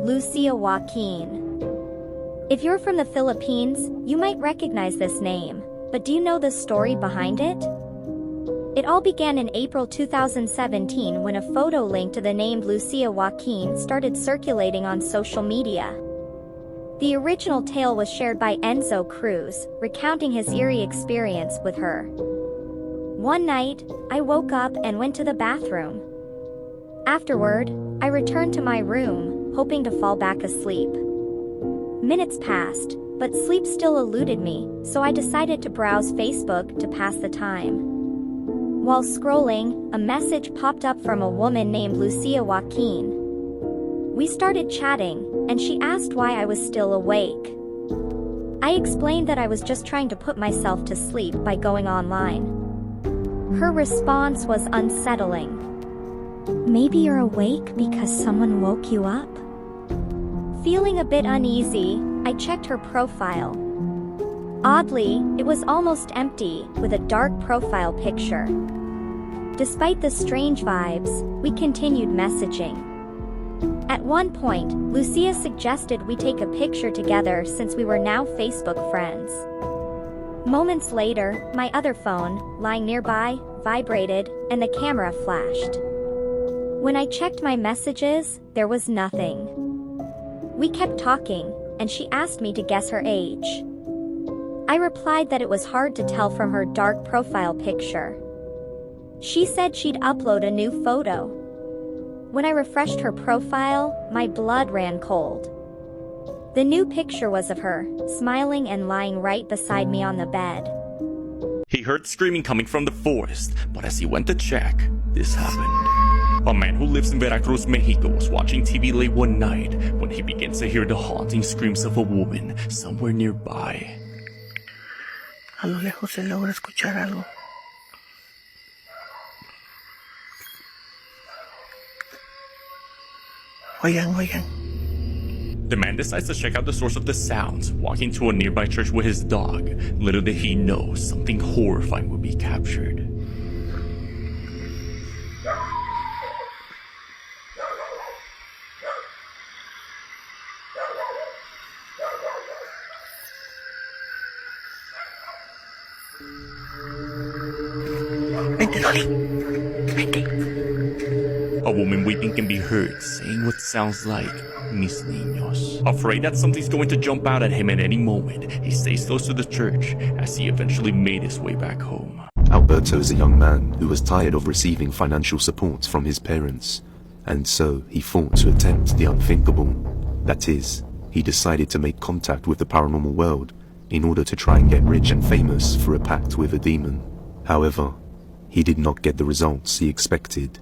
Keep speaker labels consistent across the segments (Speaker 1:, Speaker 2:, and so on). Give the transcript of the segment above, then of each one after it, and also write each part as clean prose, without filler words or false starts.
Speaker 1: Lucia Joaquin. If you're from the Philippines, you might recognize this name, but do you know the story behind it? It all began in April 2017 when a photo linked to the name Lucia Joaquin started circulating on social media. The original tale was shared by Enzo Cruz, recounting his eerie experience with her. One night, I woke up and went to the bathroom. Afterward, I returned to my room, hoping to fall back asleep. Minutes passed, but sleep still eluded me, so I decided to browse Facebook to pass the time. While scrolling, a message popped up from a woman named Lucia Joaquin. We started chatting, and she asked why I was still awake. I explained that I was just trying to put myself to sleep by going online. Her response was unsettling. Maybe you're awake because someone woke you up? Feeling a bit uneasy, I checked her profile. Oddly, it was almost empty, with a dark profile picture. Despite the strange vibes, we continued messaging. At one point, Lucia suggested we take a picture together since we were now Facebook friends. Moments later, my other phone, lying nearby, vibrated, and the camera flashed. When I checked my messages, there was nothing. We kept talking, and she asked me to guess her age. I replied that it was hard to tell from her dark profile picture. She said she'd upload a new photo. When I refreshed her profile, my blood ran cold. The new picture was of her, smiling and lying right beside me on the bed.
Speaker 2: He heard screaming coming from the forest, but as he went to check, this happened. A man who lives in Veracruz, Mexico was watching TV late one night when he begins to hear the haunting screams of a woman somewhere nearby.
Speaker 3: A lo lejos se logra escuchar algo. Oigan.
Speaker 2: The man decides to check out the source of the sounds, walking to a nearby church with his dog. Little did he know, something horrifying would be captured.
Speaker 3: Vente, Dolly. Vente.
Speaker 2: A woman weeping can be heard, saying what sounds like, mis niños. Afraid that something's going to jump out at him at any moment, he stays close to the church as he eventually made his way back home.
Speaker 4: Alberto is a young man who was tired of receiving financial support from his parents, and so he thought to attempt the unthinkable. That is, he decided to make contact with the paranormal world in order to try and get rich and famous for a pact with a demon. However, he did not get the results he expected.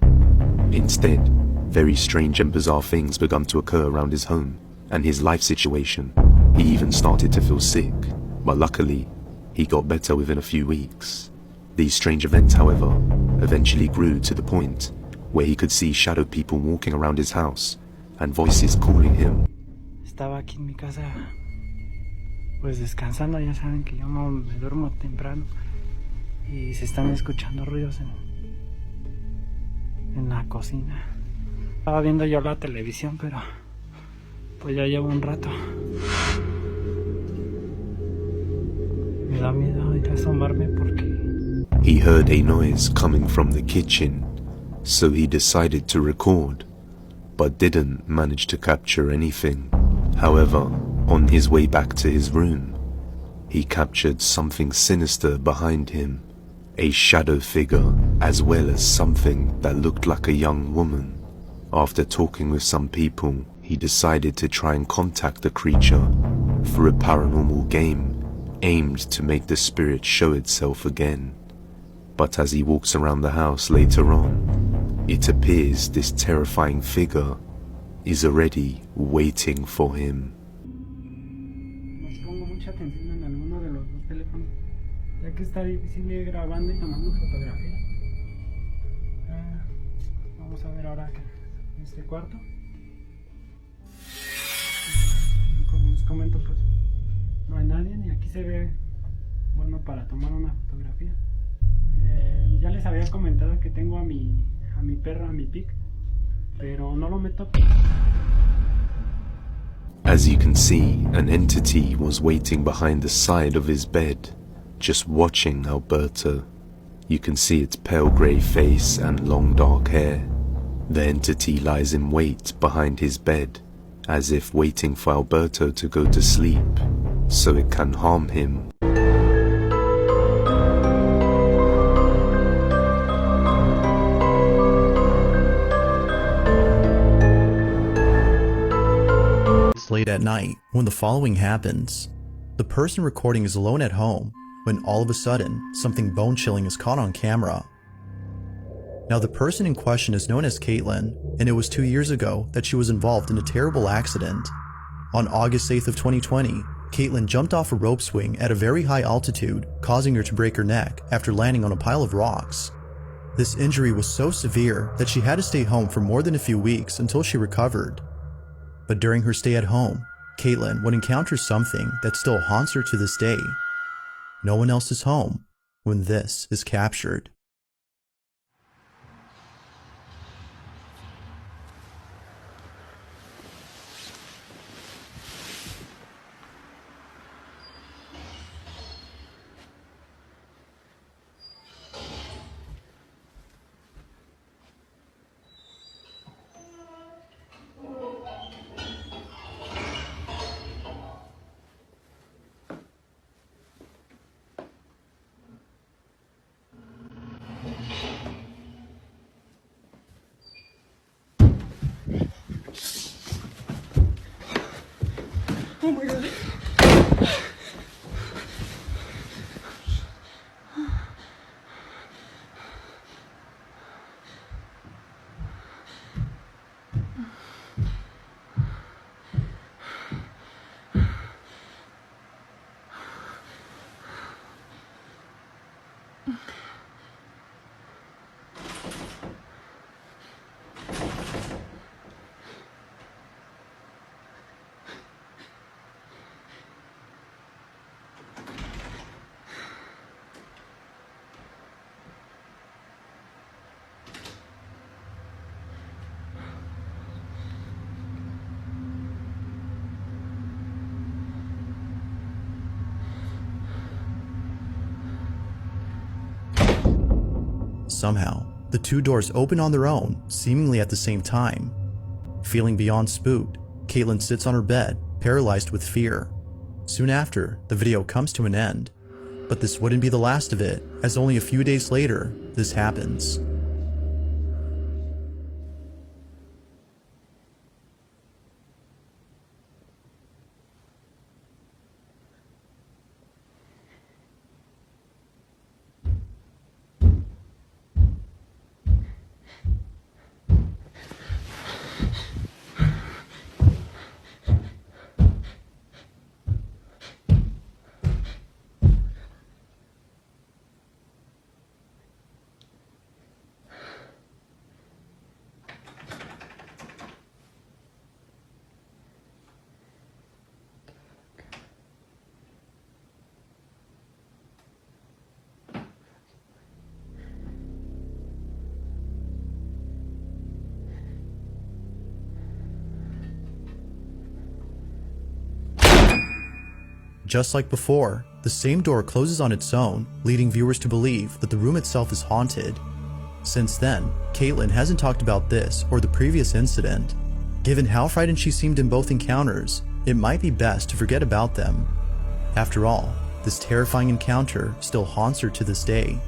Speaker 4: Instead, very strange and bizarre things began to occur around his home and his life situation. He even started to feel sick, but luckily, he got better within a few weeks. These strange events, however, eventually grew to the point where he could see shadow people walking around his house and voices calling him.
Speaker 5: Estaba aquí en mi casa, pues descansando. Ya saben que yo no me duermo temprano y se están escuchando ruidos en la cocina. Estaba viendo yo la televisión, pero pues ya llevo un rato. Me da miedo ir a asomarme porque
Speaker 4: He heard a noise coming from the kitchen, so he decided to record, but didn't manage to capture anything. However, on his way back to his room, he captured something sinister behind him, a shadow figure, as well as something that looked like a young woman. After talking with some people, he decided to try and contact the creature through a paranormal game aimed to make the spirit show itself again. But as he walks around the house later on, it appears this terrifying figure is already waiting for him.
Speaker 5: nos pongo mucha atención en alguno de los dos teléfonos, ya que está difícil ir grabando y tomando fotografía. Vamos a ver ahora en este cuarto. Como les comento, pues no hay nadie, ni aquí se ve bueno para tomar una fotografía. Ya les había comentado que tengo a mi perro, a mi pig, pero no lo meto
Speaker 4: As you can see, an entity was waiting behind the side of his bed, just watching Alberto. You can see its pale grey face and long dark hair. The entity lies in wait behind his bed, as if waiting for Alberto to go to sleep, so it can harm him.
Speaker 6: It's late at night when the following happens. The person recording is alone at home when all of a sudden something bone-chilling is caught on camera. Now the person in question is known as Caitlin, and it was 2 years ago that she was involved in a terrible accident. On August 8th of 2020, Caitlin jumped off a rope swing at a very high altitude, causing her to break her neck after landing on a pile of rocks. This injury was so severe that she had to stay home for more than a few weeks until she recovered. But during her stay at home, Caitlin would encounter something that still haunts her to this day. No one else is home when this is captured.
Speaker 3: Oh my god.
Speaker 6: Somehow, the two doors open on their own, seemingly at the same time. Feeling beyond spooked, Caitlin sits on her bed, paralyzed with fear. Soon after, the video comes to an end. But this wouldn't be the last of it, as only a few days later, this happens. Just like before, the same door closes on its own, leading viewers to believe that the room itself is haunted. Since then, Caitlin hasn't talked about this or the previous incident. Given how frightened she seemed in both encounters, it might be best to forget about them. After all, this terrifying encounter still haunts her to this day.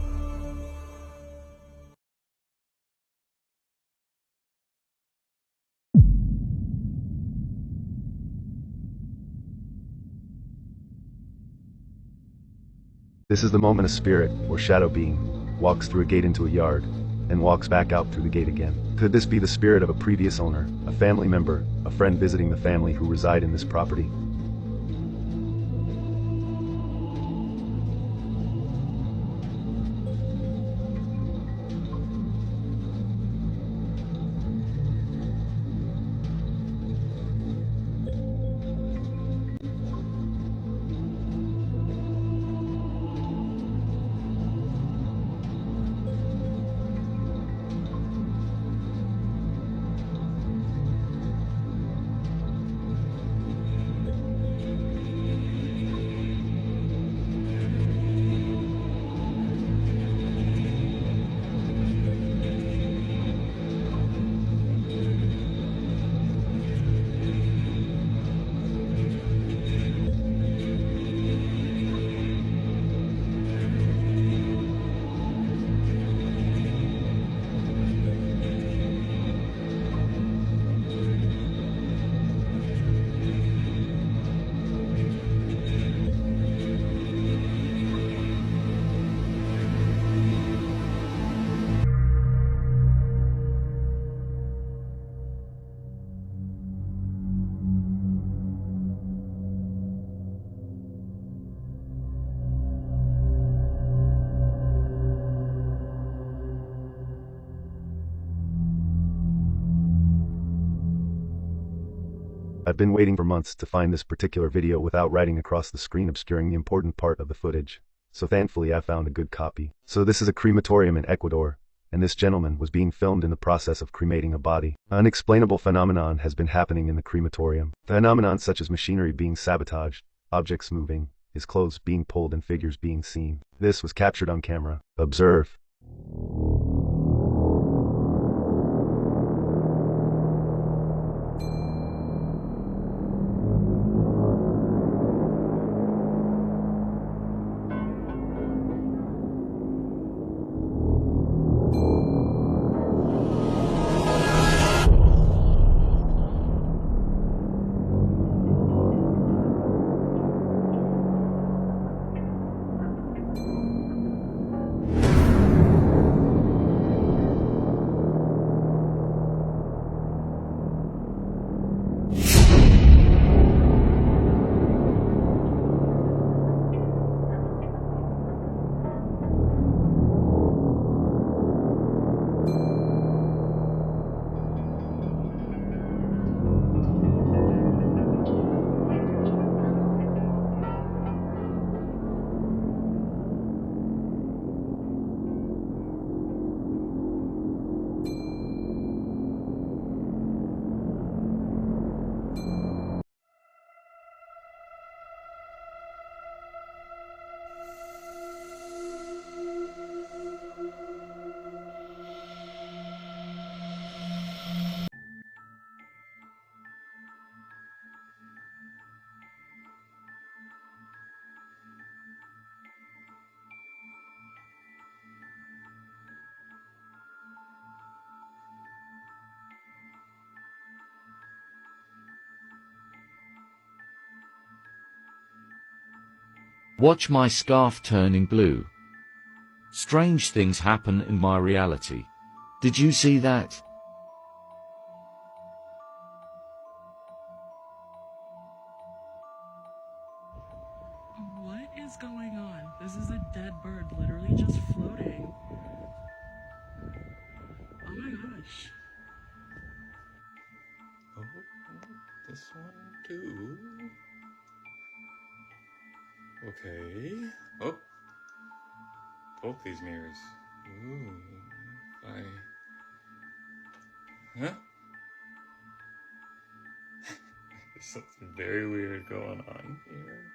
Speaker 7: This is the moment a spirit, or shadow being, walks through a gate into a yard, and walks back out through the gate again. Could this be the spirit of a previous owner, a family member, a friend visiting the family who reside in this property? I've been waiting for months to find this particular video without writing across the screen obscuring the important part of the footage. So thankfully I found a good copy. So this is a crematorium in Ecuador, and this gentleman was being filmed in the process of cremating a body. An unexplainable phenomenon has been happening in the crematorium. Phenomenon such as machinery being sabotaged, objects moving, his clothes being pulled and figures being seen. This was captured on camera. Observe.
Speaker 8: Watch my scarf turning blue. Strange things happen in my reality. Did you see that?
Speaker 3: What is going on? This is a dead bird literally just floating. Oh my gosh.
Speaker 2: Oh, this one too. Okay. Oh. Both these mirrors. Ooh. Huh? There's something very weird going on here.